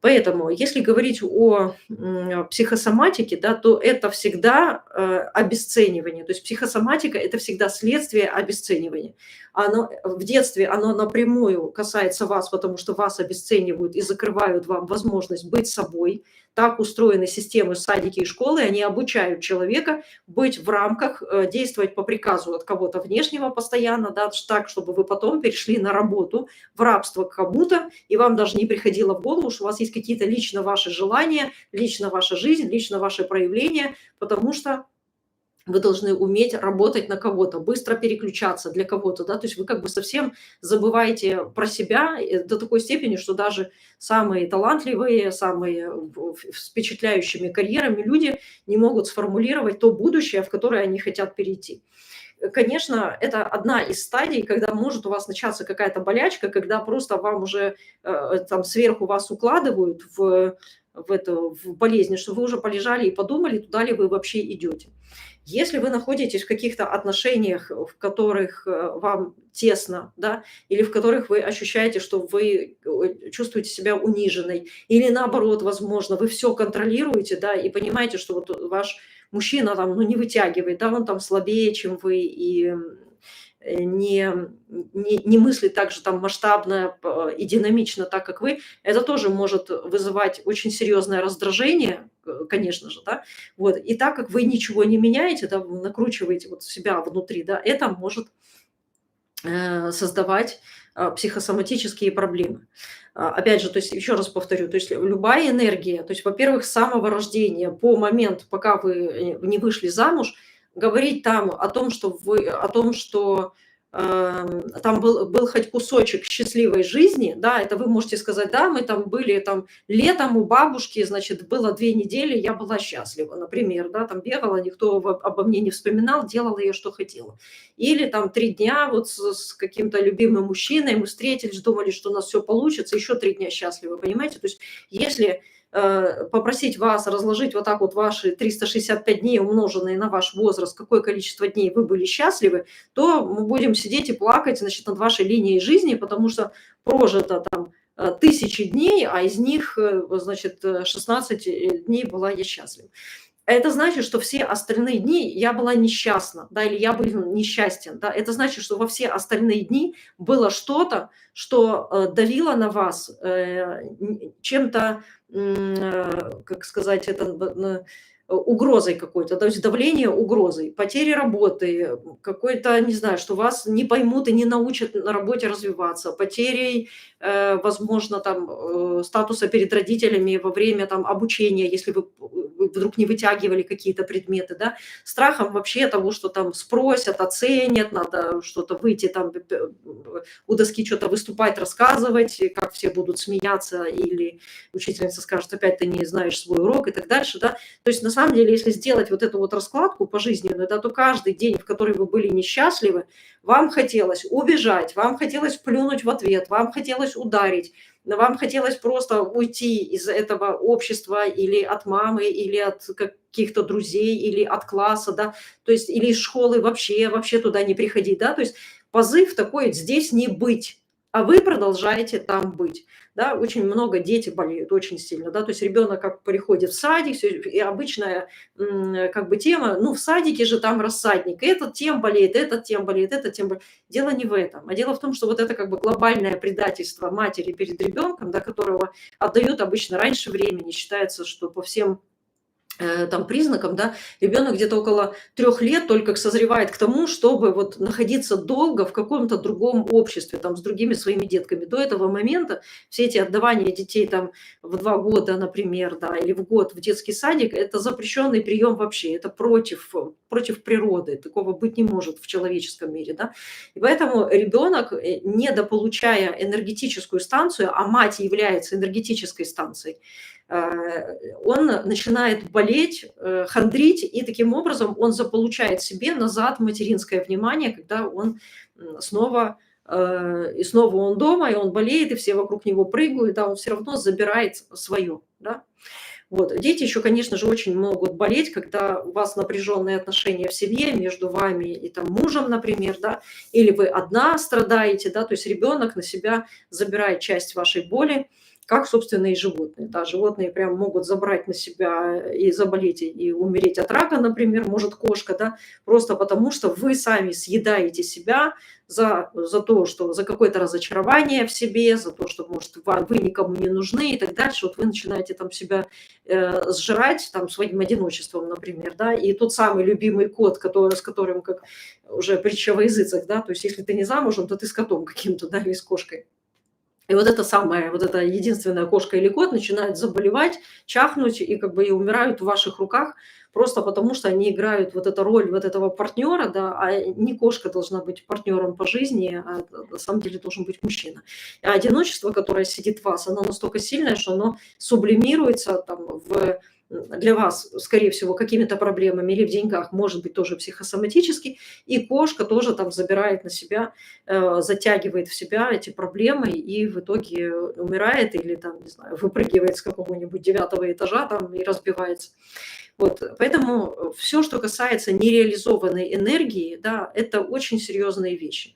Поэтому, если говорить о психосоматике, да, то это всегда обесценивание. То есть психосоматика – это всегда следствие обесценивания. В детстве оно напрямую касается вас, потому что вас обесценивают и закрывают вам возможность быть собой. Так устроены системы садики и школы, они обучают человека быть в рамках, действовать по приказу от кого-то внешнего постоянно, да, так, чтобы вы потом перешли на работу, в рабство к кому-то, и вам даже не приходило в голову, что у вас есть какие-то лично ваши желания, лично ваша жизнь, лично ваши проявления, потому что вы должны уметь работать на кого-то, быстро переключаться для кого-то, да, то есть вы как бы совсем забываете про себя до такой степени, что даже самые талантливые, самые с впечатляющими карьерами люди не могут сформулировать то будущее, в которое они хотят перейти. Конечно, это одна из стадий, когда может у вас начаться какая-то болячка, когда просто вам уже там сверху вас укладывают в болезнь, что вы уже полежали и подумали, туда ли вы вообще идете. Если вы находитесь в каких-то отношениях, в которых вам тесно, да, или в которых вы ощущаете, что вы чувствуете себя униженной, или наоборот, возможно, вы все контролируете, да, и понимаете, что вот ваш мужчина там, ну, не вытягивает, да, он там слабее, чем вы, и не мыслит так же там масштабно и динамично, так как вы, это тоже может вызывать очень серьезное раздражение, конечно же, да. Вот. И так как вы ничего не меняете, да, вы накручиваете вот себя внутри, да, это может создавать психосоматические проблемы. Опять же, то есть еще раз повторю, то есть любая энергия, то есть, во-первых, с самого рождения по момент, пока вы не вышли замуж, говорить там о том, что там был хоть кусочек счастливой жизни, да, это вы можете сказать, да, мы там были там летом у бабушки, значит, было 2 недели, я была счастлива, например, да, там бегала, никто обо мне не вспоминал, делала я, что хотела. Или там 3 дня вот с каким-то любимым мужчиной мы встретились, думали, что у нас все получится, еще 3 дня счастливы, понимаете? То есть если попросить вас разложить вот так вот ваши 365 дней, умноженные на ваш возраст, какое количество дней вы были счастливы, то мы будем сидеть и плакать, значит, над вашей линией жизни, потому что прожито там тысячи дней, а из них, значит, 16 дней была я счастлива. Это значит, что все остальные дни я была несчастна, да, или я был несчастен, да. Это значит, что во все остальные дни было что-то, что давило на вас чем-то, как сказать, это угрозой какой-то, то есть давление угрозой, потери работы, какой-то, не знаю, что вас не поймут и не научат на работе развиваться, потерей, возможно, там, статуса перед родителями во время там обучения, если вы вдруг не вытягивали какие-то предметы, да, страхом вообще того, что там спросят, оценят, надо что-то выйти там у доски что-то выступать, рассказывать, и как все будут смеяться, или учительница скажет, опять ты не знаешь свой урок и так дальше, да. То есть на самом деле, если сделать вот эту вот раскладку пожизненную, да, то каждый день, в который вы были несчастливы, вам хотелось убежать, вам хотелось плюнуть в ответ, вам хотелось ударить, вам хотелось просто уйти из этого общества или от мамы, или от каких-то друзей, или от класса, да, то есть или из школы вообще туда не приходить, да, то есть позыв такой здесь не быть, а вы продолжаете там быть. Да, очень много дети болеют очень сильно, да, то есть ребенок как приходит в садик, всё, и обычная как бы тема, ну, в садике же там рассадник, этот тем болеет, этот тем болеет, этот тем болеет. Дело не в этом, а дело в том, что вот это как бы глобальное предательство матери перед ребенком, да, которого отдают обычно раньше времени, считается, что по всем там признакам, да, ребенок где-то около 3 лет только созревает к тому, чтобы вот находиться долго в каком-то другом обществе, там, с другими своими детками. До этого момента все эти отдавания детей там в 2 года, например, да, или в год в детский садик – это запрещенный прием вообще, это против природы, такого быть не может в человеческом мире, да. И поэтому ребенок, недополучая энергетическую станцию, а мать является энергетической станцией, он начинает болеть, хандрить, и таким образом он заполучает себе назад материнское внимание, когда он снова и снова он дома, и он болеет, и все вокруг него прыгают, а он все равно забирает свое, да. Вот. Дети еще, конечно же, очень могут болеть, когда у вас напряженные отношения в семье между вами и там мужем, например, да, или вы одна страдаете, да, то есть ребенок на себя забирает часть вашей боли, как, собственно, и животные. Да, животные прям могут забрать на себя и заболеть, и умереть от рака, например, может кошка, да, просто потому что вы сами съедаете себя за то, что за какое-то разочарование в себе, за то, что, может, вы никому не нужны и так дальше. Вот вы начинаете там себя сжирать там своим одиночеством, например, да, и тот самый любимый кот, с которым, как уже притча во языцах, да, то есть если ты не замужем, то ты с котом каким-то, да, или с кошкой. И вот эта самая, вот эта единственная кошка или кот начинают заболевать, чахнуть и как бы и умирают в ваших руках просто потому, что они играют вот эту роль вот этого партнера, да, а не кошка должна быть партнером по жизни, а на самом деле должен быть мужчина. А одиночество, которое сидит в вас, оно настолько сильное, что оно сублимируется там для вас, скорее всего, какими-то проблемами или в деньгах, может быть, тоже психосоматически, и кошка тоже там забирает на себя, затягивает в себя эти проблемы и в итоге умирает или там, не знаю, выпрыгивает с какого-нибудь 9 этажа там и разбивается. Вот, поэтому все, что касается нереализованной энергии, да, это очень серьезные вещи.